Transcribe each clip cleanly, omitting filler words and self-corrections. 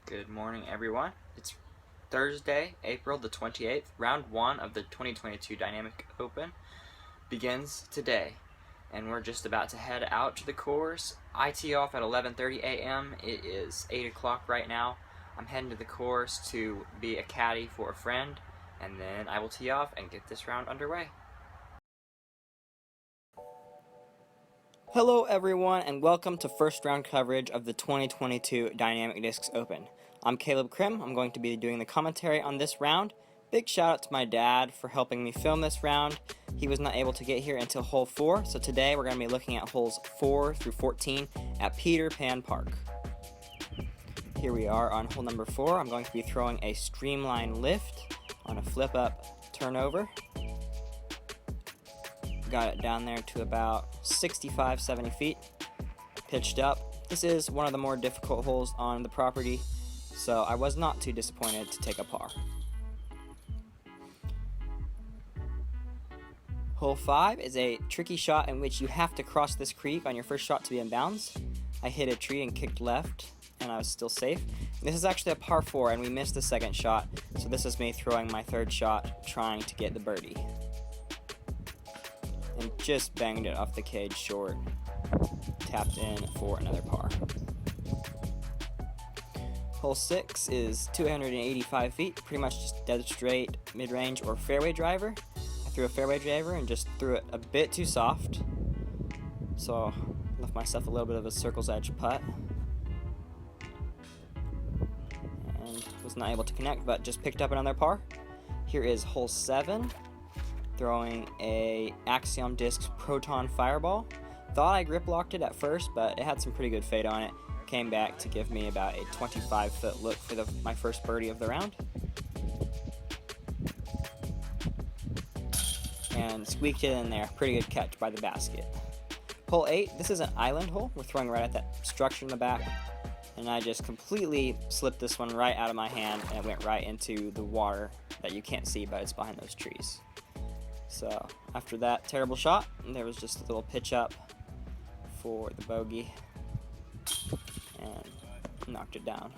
Good morning, everyone. It's Thursday, April the 28th. Round 1 of the 2022 Dynamic Open begins today, and we're just about to head out to the course. I tee off at 11:30 a.m. It is 8 o'clock right now. I'm heading to the course to be a caddy for a friend, and then I will tee off and get this round underway. Hello everyone, and welcome to first round coverage of the 2022 Dynamic Discs Open. I'm Caleb Krim. I'm going to be doing the commentary on this round. Big shout out to my dad for helping me film this round. He was not able to get here until hole 4, so today we're going to be looking at holes 4 through 14 at Peter Pan Park. Here we are on hole number 4. I'm going to be throwing a streamline lift on a flip up turnover. Got it down there to about 65-70 feet, pitched up. This is one of the more difficult holes on the property, so I was not too disappointed to take a par. Hole 5 is a tricky shot in which you have to cross this creek on your first shot to be in bounds. I hit a tree and kicked left, and I was still safe. This is actually a par 4, and we missed the second shot, so this is me throwing my third shot, trying to get the birdie. And just banged it off the cage short. Tapped in for another par. Hole 6 is 285 feet, pretty much just dead straight, mid-range, or fairway driver. I threw a fairway driver and just threw it a bit too soft, so left myself a little bit of a circle's edge putt. And was not able to connect, but just picked up another par. Here is hole 7. Throwing a Axiom Discs Proton Fireball. Thought I grip locked it at first, but it had some pretty good fade on it. Came back to give me about a 25-foot look for my first birdie of the round. And squeaked it in there. Pretty good catch by the basket. Hole 8, this is an island hole. We're throwing right at that structure in the back. And I just completely slipped this one right out of my hand, and it went right into the water that you can't see, but it's behind those trees. So after that terrible shot, there was just a little pitch up for the bogey and knocked it down.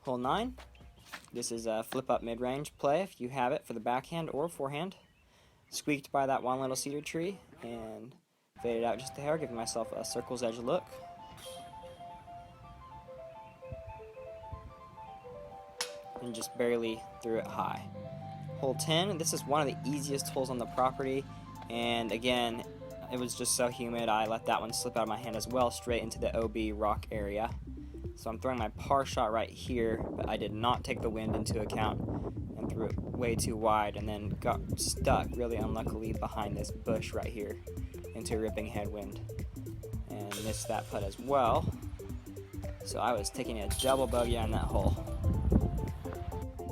Hole 9, this is a flip up mid-range play if you have it for the backhand or forehand. Squeaked by that one little cedar tree and faded out just a hair, giving myself a circle's edge look. And just barely threw it high. Hole 10, this is one of the easiest holes on the property, and again, it was just so humid, I let that one slip out of my hand as well, straight into the OB rock area. So I'm throwing my par shot right here, but I did not take the wind into account and threw it way too wide, and then got stuck really unluckily behind this bush right here into a ripping headwind, and missed that putt as well. So I was taking a double bogey on that hole.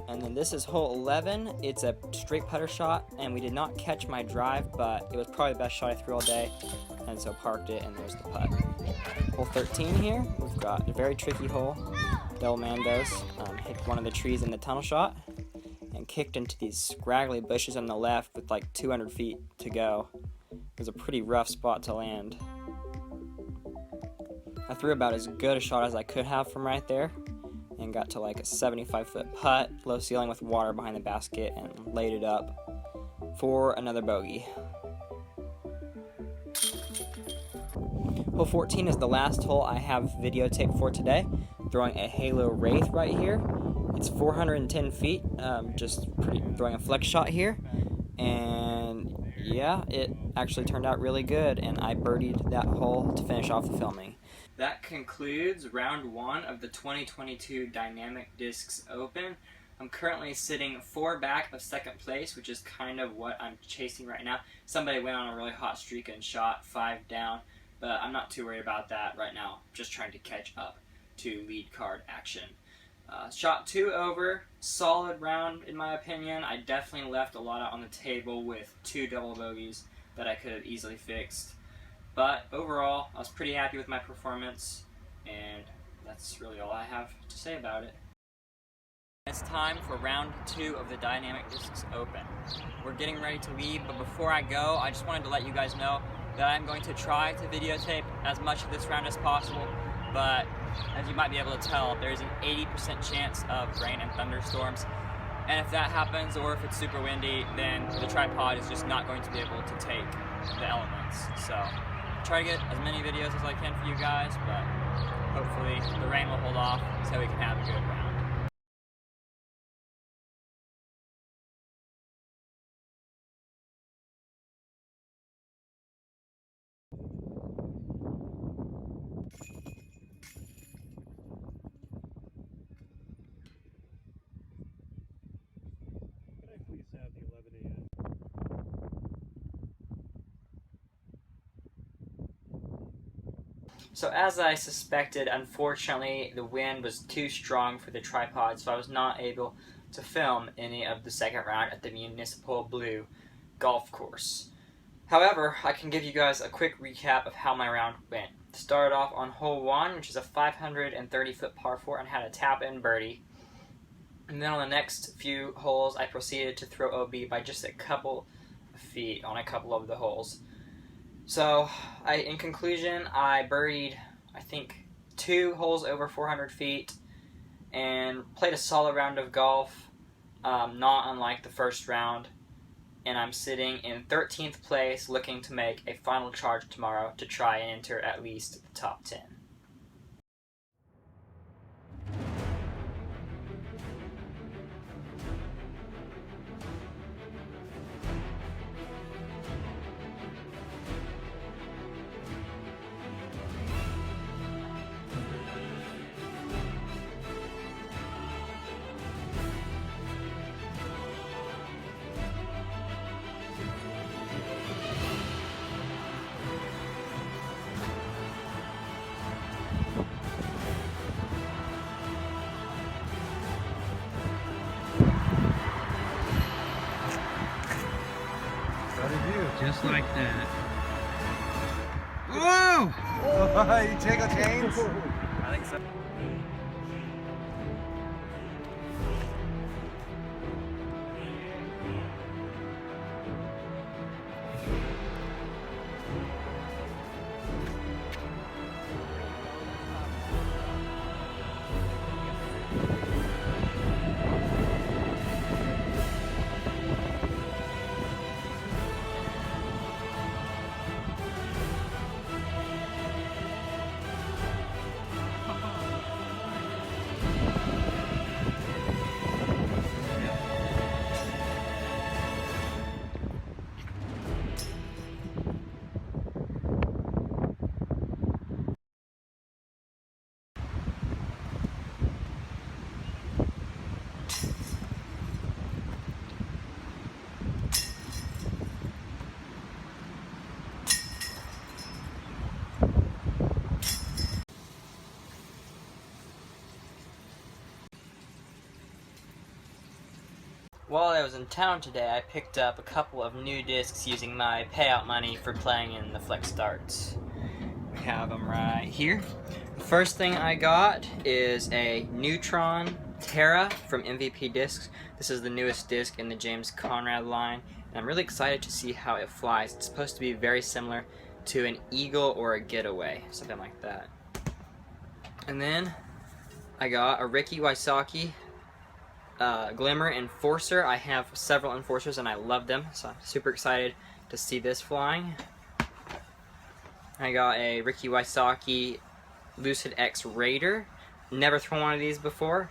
And then this is hole 11. It's a straight putter shot, and we did not catch my drive, but it was probably the best shot I threw all day, and so parked it, and there's the putt. Hole 13 here, we've got a very tricky hole. Double Mandos hit one of the trees in the tunnel shot, and kicked into these scraggly bushes on the left with like 200 feet to go. It was a pretty rough spot to land. I threw about as good a shot as I could have from right there, and got to like a 75-foot putt, low ceiling with water behind the basket, and laid it up for another bogey. Hole 14 is the last hole I have videotaped for today. Throwing a Halo Wraith right here. It's 410 feet, throwing a flex shot here. And yeah, it actually turned out really good, and I birdied that hole to finish off the filming. That concludes round 1 of the 2022 Dynamic Discs Open. I'm currently sitting 4 back of second place, which is kind of what I'm chasing right now. Somebody went on a really hot streak and shot 5 down, but I'm not too worried about that right now. Just trying to catch up to lead card action. Shot 2 over, solid round in my opinion. I definitely left a lot out on the table with 2 double bogeys that I could have easily fixed. But overall, I was pretty happy with my performance, and that's really all I have to say about it. It's time for round 2 of the Dynamic Discs Open. We're getting ready to leave, but before I go, I just wanted to let you guys know that I'm going to try to videotape as much of this round as possible, but As you might be able to tell, there's an 80% chance of rain and thunderstorms. And if that happens, or if it's super windy, then the tripod is just not going to be able to take the elements. So try to get as many videos as I can for you guys, but hopefully the rain will hold off so we can have a good round. Can I please have the 11 a.m.? So as I suspected, unfortunately, the wind was too strong for the tripod, so I was not able to film any of the second round at the Municipal Blue golf course. However, I can give you guys a quick recap of how my round went. Started off on hole 1, which is a 530-foot par 4, and had a tap-in birdie. And then on the next few holes, I proceeded to throw OB by just a couple of feet on a couple of the holes. So, in conclusion, I birdied, I think, 2 holes over 400 feet and played a solid round of golf, not unlike the first round. And I'm sitting in 13th place, looking to make a final charge tomorrow to try and enter at least the top 10. Just like that. Whoa! You take a chains? I think so. While I was in town today, I picked up a couple of new discs using my payout money for playing in the Flex Starts. We have them right here. The first thing I got is a Neutron Terra from MVP Discs. This is the newest disc in the James Conrad line, and I'm really excited to see how it flies. It's supposed to be very similar to an Eagle or a Getaway, something like that. And then I got a Ricky Wysocki Glimmer Enforcer. I have several Enforcers and I love them, so I'm super excited to see this flying. I got a Ricky Wysocki Lucid X Raider. Never thrown one of these before.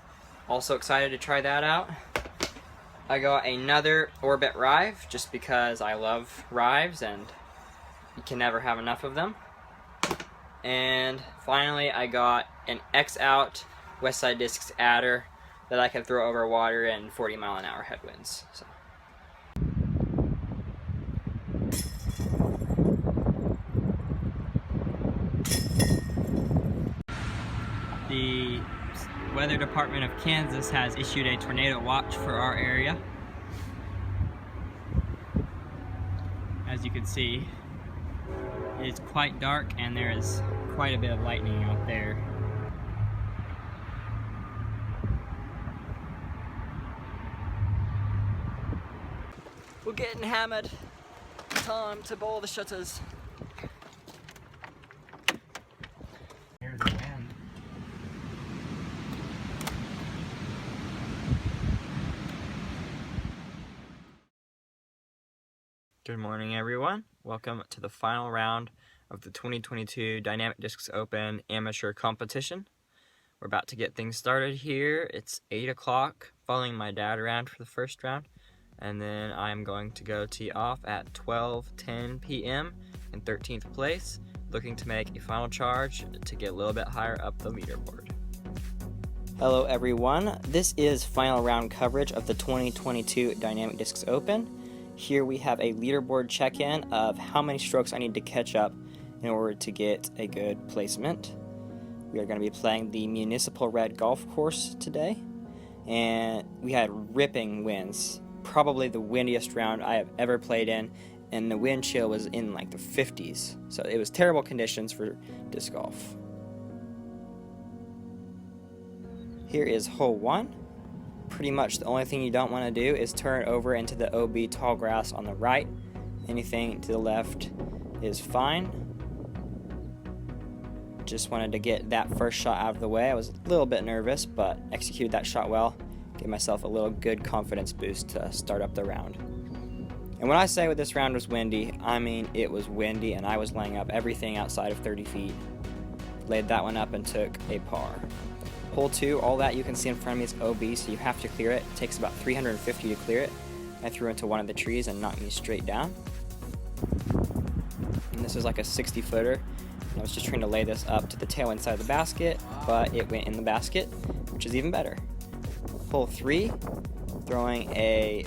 Also excited to try that out. I got another Orbit Rive, just because I love Rives and you can never have enough of them. And finally I got an X-Out Westside Discs Adder that I can throw over water in 40-mile-an-hour headwinds. So. The Weather Department of Kansas has issued a tornado watch for our area. As you can see, it is quite dark and there is quite a bit of lightning out there. We're getting hammered. Time to boil the shutters. Here's the wind. Good morning, everyone. Welcome to the final round of the 2022 Dynamic Discs Open Amateur Competition. We're about to get things started here. It's 8 o'clock, following my dad around for the first round, and then I'm going to go tee off at 12:10 p.m. in 13th place, looking to make a final charge to get a little bit higher up the leaderboard. Hello, everyone. This is final round coverage of the 2022 Dynamic Discs Open. Here we have a leaderboard check-in of how many strokes I need to catch up in order to get a good placement. We are going to be playing the Municipal Red Golf Course today, and we had ripping winds, probably the windiest round I have ever played in, and the wind chill was in like the 50s, so it was terrible conditions for disc golf. Here is hole 1. Pretty much the only thing you don't want to do is turn over into the OB tall grass on the right. Anything to the left is fine. Just wanted to get that first shot out of the way. I was a little bit nervous, but executed that shot well. Gave myself a little good confidence boost to start up the round. And when I say with this round was windy, I mean it was windy, and I was laying up everything outside of 30 feet. Laid that one up and took a par. Hole 2, all that you can see in front of me is OB, so you have to clear it. It takes about 350 to clear it. I threw into one of the trees and knocked me straight down. And this was like a 60-footer. I was just trying to lay this up to the tail end side of the basket, but it went in the basket, which is even better. Hole 3, throwing a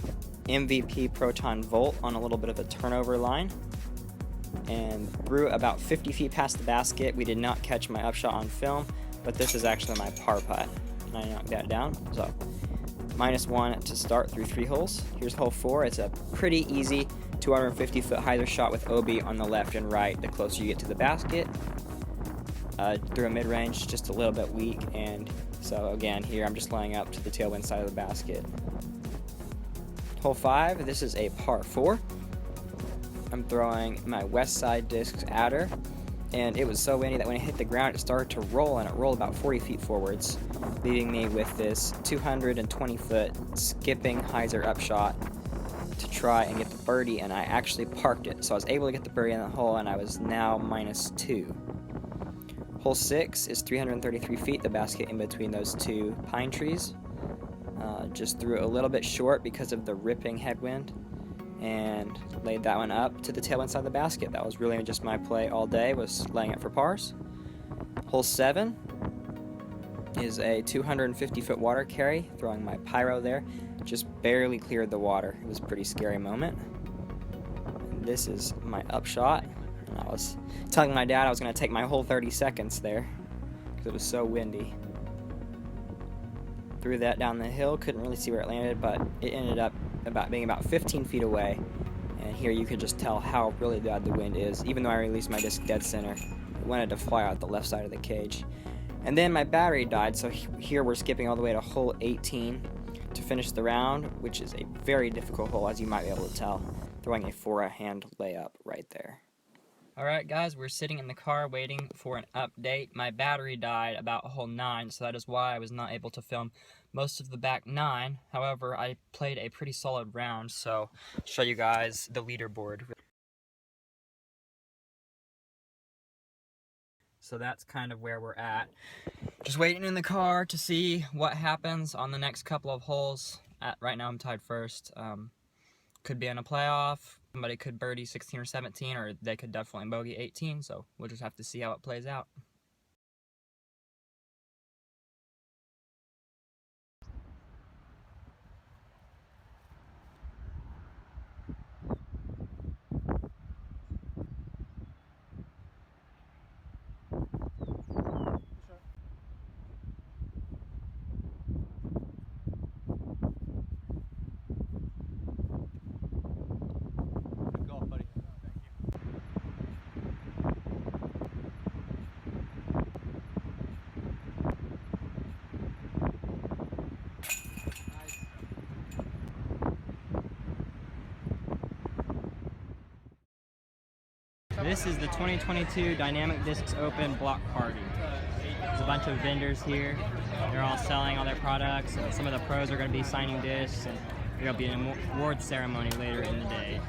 MVP Proton Volt on a little bit of a turnover line, and threw about 50 feet past the basket. We did not catch my upshot on film, but this is actually my par putt, and I knocked that down. So -1 to start through 3 holes. Here's hole 4. It's a pretty easy 250-foot hyzer shot with OB on the left and right the closer you get to the basket. Through a mid-range, just a little bit weak, and so again here I'm just laying up to the tailwind side of the basket. Hole 5, this is a par 4. I'm throwing my west side discs adder, and it was so windy that when it hit the ground it started to roll, and it rolled about 40 feet forwards, leaving me with this 220-foot skipping hyzer upshot to try and get the birdie, and I actually parked it. So I was able to get the birdie in the hole, and I was now -2. Hole 6 is 333 feet, the basket in between those 2 pine trees. Just threw it a little bit short because of the ripping headwind, and laid that one up to the tailwind side of the basket. That was really just my play all day, was laying it for pars. Hole 7 is a 250-foot water carry, throwing my pyro there. Just barely cleared the water. It was a pretty scary moment. And this is my upshot. And I was telling my dad I was going to take my whole 30 seconds there because it was so windy. Threw that down the hill, couldn't really see where it landed, but it ended up being about 15 feet away. And here you could just tell how really bad the wind is. Even though I released my disc dead center, it wanted to fly out the left side of the cage. And then my battery died, so here we're skipping all the way to hole 18 to finish the round, which is a very difficult hole, as you might be able to tell. Throwing a forehand layup right there. Alright guys, we're sitting in the car waiting for an update. My battery died about hole 9, so that is why I was not able to film most of the back 9. However, I played a pretty solid round, so I'll show you guys the leaderboard. So that's kind of where we're at. Just waiting in the car to see what happens on the next couple of holes. Right now I'm tied first. Could be in a playoff. Somebody could birdie 16 or 17, or they could definitely bogey 18, so we'll just have to see how it plays out. This is the 2022 Dynamic Discs Open block party. There's a bunch of vendors here. They're all selling all their products, and some of the pros are going to be signing discs, and there'll be an award ceremony later in the day.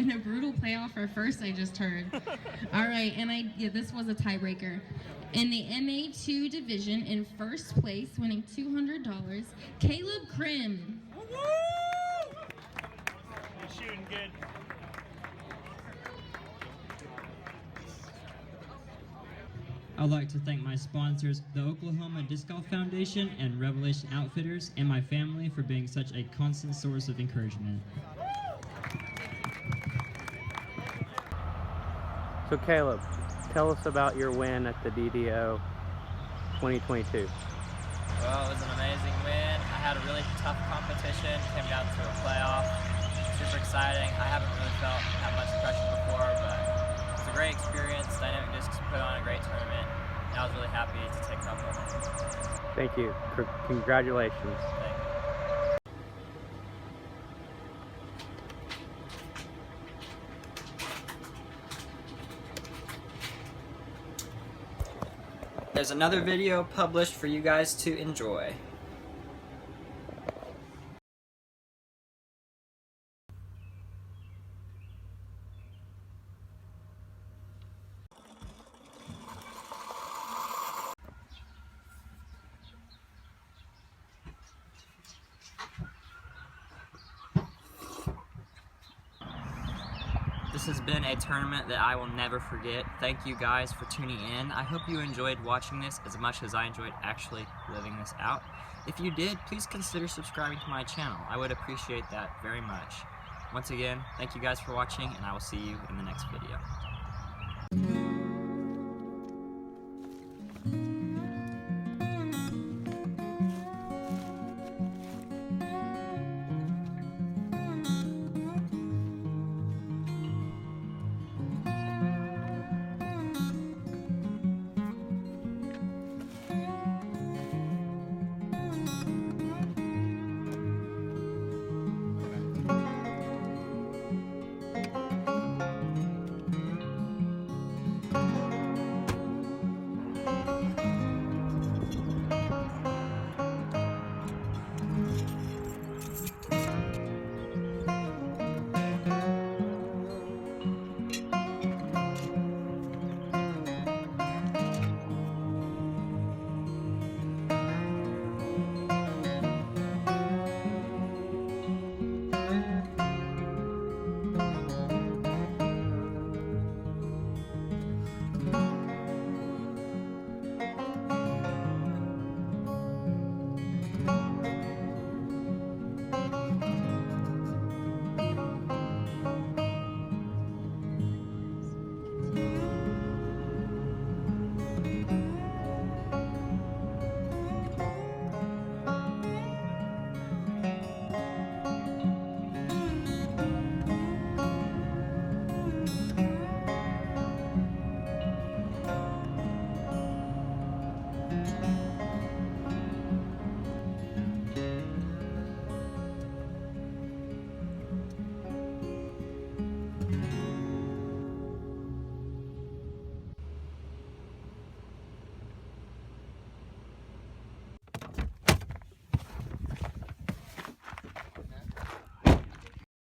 And a brutal playoff for first, I just heard. All right, and this was a tiebreaker. In the MA2 division, in first place, winning $200, Caleb Krim. You're shooting good. I'd like to thank my sponsors, the Oklahoma Disc Golf Foundation and Revelation Outfitters, and my family for being such a constant source of encouragement. So Caleb, tell us about your win at the DDO 2022. Well, it was an amazing win. I had a really tough competition, came down to a playoff. Super exciting. I haven't really felt that much pressure before, but it was a great experience. Dynamic Discs put on a great tournament, and I was really happy to take it up with them. Thank you. Congratulations. Thank you. There's another video published for you guys to enjoy. This has been a tournament that I will never forget. Thank you guys for tuning in. I hope you enjoyed watching this as much as I enjoyed actually living this out. If you did, please consider subscribing to my channel. I would appreciate that very much. Once again, thank you guys for watching, and I will see you in the next video.